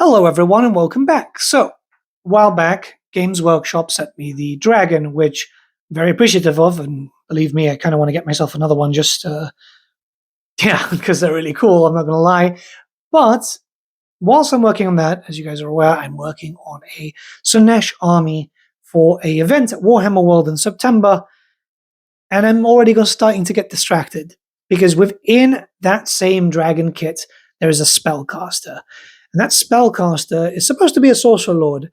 Hello everyone and welcome back. So, a while back, Games Workshop sent me the dragon, which I'm very appreciative of, and believe me, I kind of want to get myself another one just, yeah, because they're really cool, I'm not going to lie. But, whilst I'm working on that, as you guys are aware, I'm working on a Slaanesh army for a event at Warhammer World in September, and I'm already starting to get distracted, because within that same dragon kit, there is a spellcaster. And that spellcaster is supposed to be a Sorcerer Lord.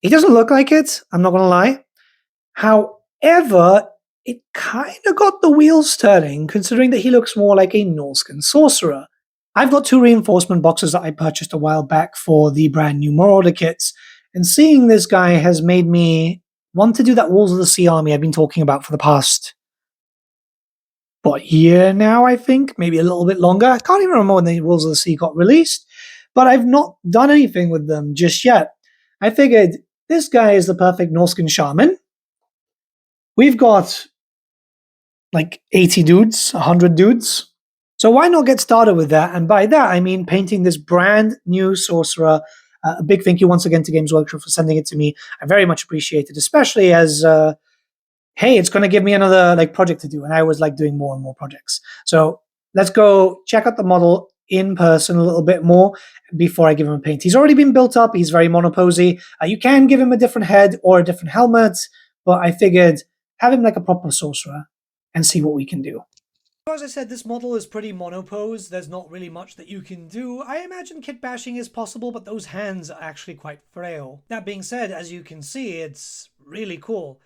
He doesn't look like it, I'm not going to lie. However, it kind of got the wheels turning, considering that he looks more like a Norscan sorcerer. I've got 2 reinforcement boxes that I purchased a while back for the brand new Marauder kits, and seeing this guy has made me want to do that Wolves of the Sea army I've been talking about for the past year now, I think, maybe a little bit longer. I can't even remember when the Wolves of the Sea got released, but I've not done anything with them just yet. I figured this guy is the perfect Norscan shaman. We've got like 80 dudes, 100 dudes. So why not get started with that? And by that, I mean painting this brand new sorcerer. A big thank you once again to Games Workshop for sending it to me. I very much appreciate it, especially as hey, it's going to give me another project to do, and I always like doing more and more projects. So let's go check out the model in person a little bit more before I give him a paint. He's already been built up. He's very monoposy. You can give him a different head or a different helmet, but I figured have him like a proper sorcerer and see what we can do. As I said, this model is pretty monopose. There's not really much that you can do. I imagine kit bashing is possible, but those hands are actually quite frail. That being said, as you can see, it's really cool.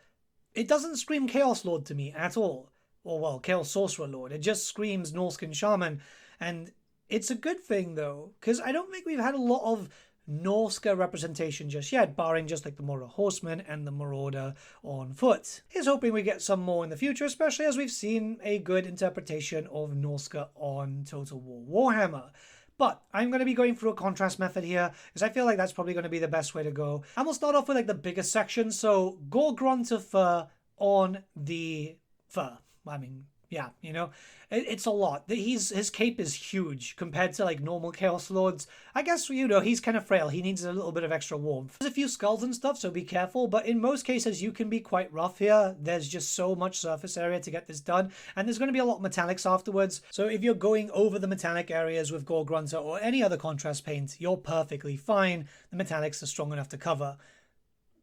It doesn't scream Chaos Lord to me at all. Or, well, Chaos Sorcerer Lord. It just screams Norscan Shaman. And it's a good thing, though, because I don't think we've had a lot of Norsca representation just yet, barring just like the Mora Horseman and the Marauder on foot. Here's hoping we get some more in the future, especially as we've seen a good interpretation of Norsca on Total War Warhammer. But I'm going to be going through a contrast method here, because I feel like that's probably going to be the best way to go. And we'll start off with like the biggest section. So Gore-Grunta fur on the fur. I mean, yeah, you know, it's a lot. His cape is huge compared to like normal Chaos Lords. I guess, you know, he's kind of frail. He needs a little bit of extra warmth. There's a few skulls and stuff, so be careful. But in most cases, you can be quite rough here. There's just so much surface area to get this done. And there's going to be a lot of metallics afterwards. So if you're going over the metallic areas with Gore-Grunta or any other contrast paint, you're perfectly fine. The metallics are strong enough to cover.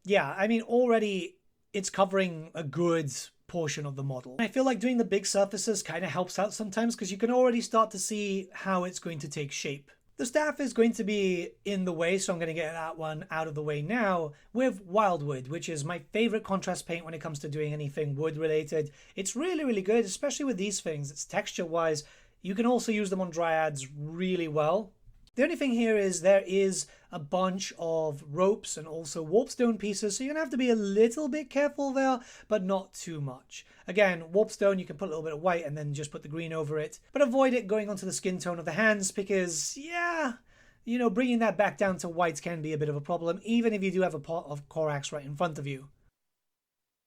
Yeah, I mean, already it's covering a good portion of the model. I feel like doing the big surfaces kind of helps out sometimes because you can already start to see how it's going to take shape. The staff is going to be in the way, so I'm going to get that one out of the way now with Wildwood, which is my favorite contrast paint when it comes to doing anything wood related. It's really, really good, especially with these things. It's texture wise. You can also use them on dryads really well. The only thing here is there is a bunch of ropes and also warpstone pieces, so you're going to have to be a little bit careful there, but not too much. Again, warpstone, you can put a little bit of white and then just put the green over it, but avoid it going onto the skin tone of the hands because, yeah, you know, bringing that back down to white can be a bit of a problem, even if you do have a pot of Corax right in front of you.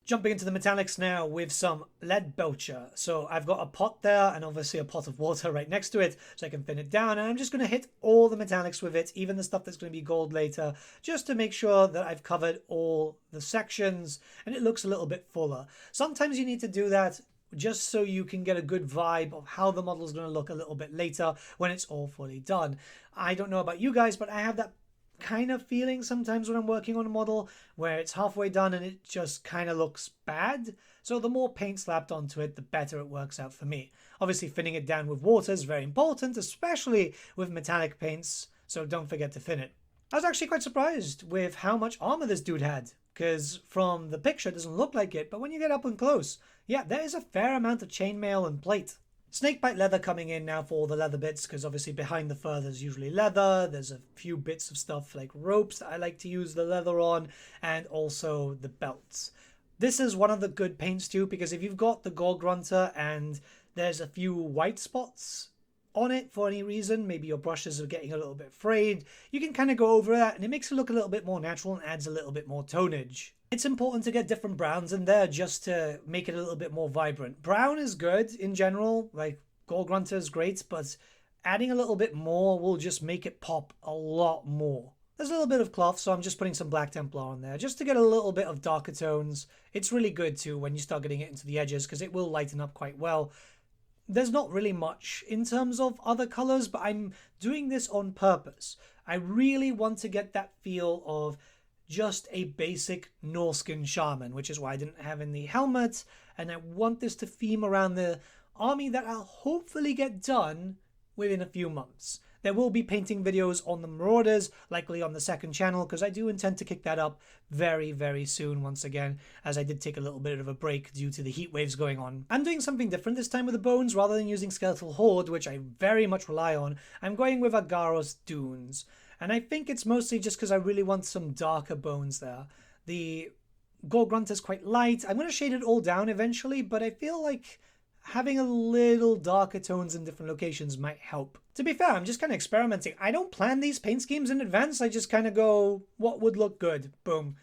Jumping into the metallics now with some lead Bertsche. So I've got a pot there and obviously a pot of water right next to it so I can thin it down, and I'm just going to hit all the metallics with it, even the stuff that's going to be gold later, just to make sure that I've covered all the sections and it looks a little bit fuller. Sometimes you need to do that just so you can get a good vibe of how the model is going to look a little bit later when it's all fully done. I don't know about you guys, but I have that kind of feeling sometimes when I'm working on a model where it's halfway done and it just kind of looks bad. So the more paint slapped onto it, the better it works out for me. Obviously thinning it down with water is very important, especially with metallic paints, so don't forget to thin it. I was actually quite surprised with how much armor this dude had, because from the picture it doesn't look like it, but when you get up and close, yeah, there is a fair amount of chainmail and plate. Snakebite leather coming in now for all the leather bits, because obviously behind the fur there's usually leather. There's a few bits of stuff like ropes that I like to use the leather on, and also the belts. This is one of the good paints too, because if you've got the Gore-Grunta and there's a few white spots on it for any reason, maybe your brushes are getting a little bit frayed, you can kind of go over that and it makes it look a little bit more natural and adds a little bit more tonnage. It's important to get different browns in there just to make it a little bit more vibrant. Brown is good in general, like Gore-Grunta is great, but adding a little bit more will just make it pop a lot more. There's a little bit of cloth, so I'm just putting some Black Templar on there, just to get a little bit of darker tones. It's really good too when you start getting it into the edges, because it will lighten up quite well. There's not really much in terms of other colors, but I'm doing this on purpose. I really want to get that feel of just a basic Norscan shaman, which is why I didn't have in the helmet, and I want this to theme around the army that I'll hopefully get done within a few months. There will be painting videos on the Marauders, likely on the second channel, because I do intend to kick that up very, very soon once again, as I did take a little bit of a break due to the heat waves going on. I'm doing something different this time with the bones. Rather than using Skeletal Horde, which I very much rely on, I'm going with Agaros Dunes. And I think it's mostly just because I really want some darker bones there. The Gore Grunt is quite light. I'm going to shade it all down eventually, but I feel like having a little darker tones in different locations might help. To be fair, I'm just kind of experimenting. I don't plan these paint schemes in advance. I just kind of go, what would look good? Boom.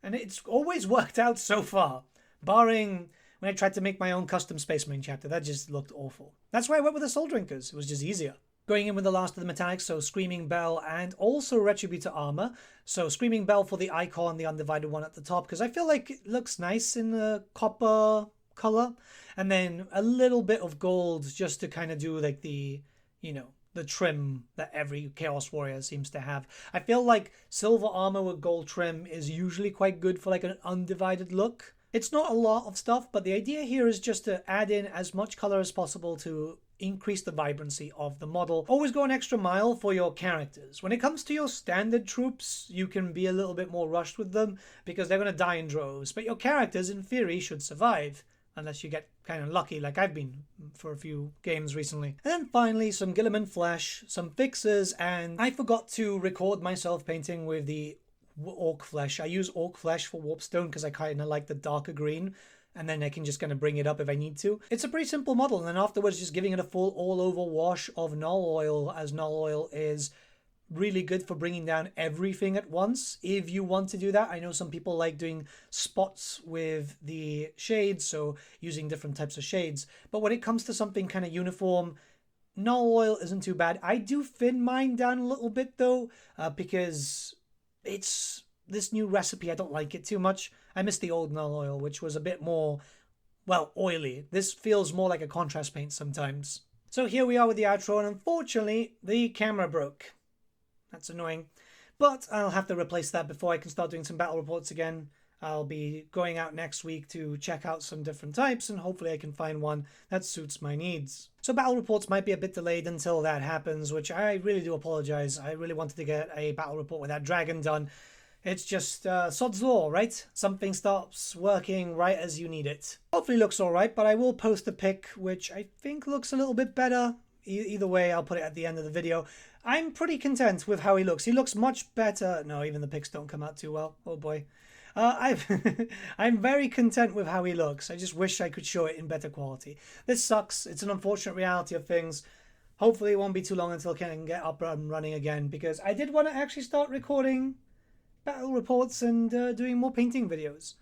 And it's always worked out so far. Barring when I tried to make my own custom Space Marine chapter. That just looked awful. That's why I went with the Soul Drinkers. It was just easier. Going in with the last of the metallics, so Screaming Bell and also Retributor Armor. So Screaming Bell for the icon, the undivided one at the top, because I feel like it looks nice in the copper color, and then a little bit of gold just to kind of do like the, you know, the trim that every Chaos Warrior seems to have. I feel like silver armor with gold trim is usually quite good for like an undivided look. It's not a lot of stuff, but the idea here is just to add in as much color as possible to increase the vibrancy of the model. Always go an extra mile for your characters. When it comes to your standard troops, you can be a little bit more rushed with them because they're going to die in droves, but your characters in theory should survive. Unless you get kind of lucky like I've been for a few games recently. And then finally, some Guilliman flesh, some fixes, and I forgot to record myself painting with the orc flesh. I use orc flesh for warpstone because I kind of like the darker green, and then I can just kind of bring it up if I need to. It's a pretty simple model, and then afterwards just giving it a full all-over wash of null oil, as null oil is really good for bringing down everything at once if you want to do that. I know some people like doing spots with the shades, so using different types of shades, but when it comes to something kind of uniform, null oil isn't too bad. I do thin mine down a little bit though, because it's this new recipe. I don't like it too much. I miss the old null oil, which was a bit more, well, oily. This feels more like a contrast paint sometimes. So here we are with the outro, and unfortunately the camera broke. That's annoying, but I'll have to replace that before I can start doing some battle reports again. I'll be going out next week to check out some different types, and hopefully I can find one that suits my needs. So battle reports might be a bit delayed until that happens, which I really do apologize. I really wanted to get a battle report with that dragon done. It's just sod's law, right? Something stops working right as you need it. Hopefully looks alright, but I will post a pic which I think looks a little bit better. Either way, I'll put it at the end of the video. I'm pretty content with how he looks. He looks much better. No, even the pics don't come out too well. Oh boy. I'm very content with how he looks. I just wish I could show it in better quality. This sucks. It's an unfortunate reality of things. Hopefully it won't be too long until I can get up and running again, because I did want to actually start recording battle reports and doing more painting videos.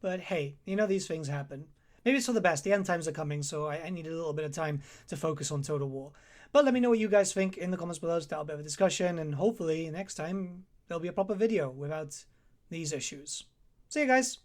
But hey, you know, these things happen. Maybe it's for the best. The end times are coming, so I need a little bit of time to focus on Total War. But let me know what you guys think in the comments below. Start a bit of a discussion, and hopefully next time there'll be a proper video without these issues. See you guys!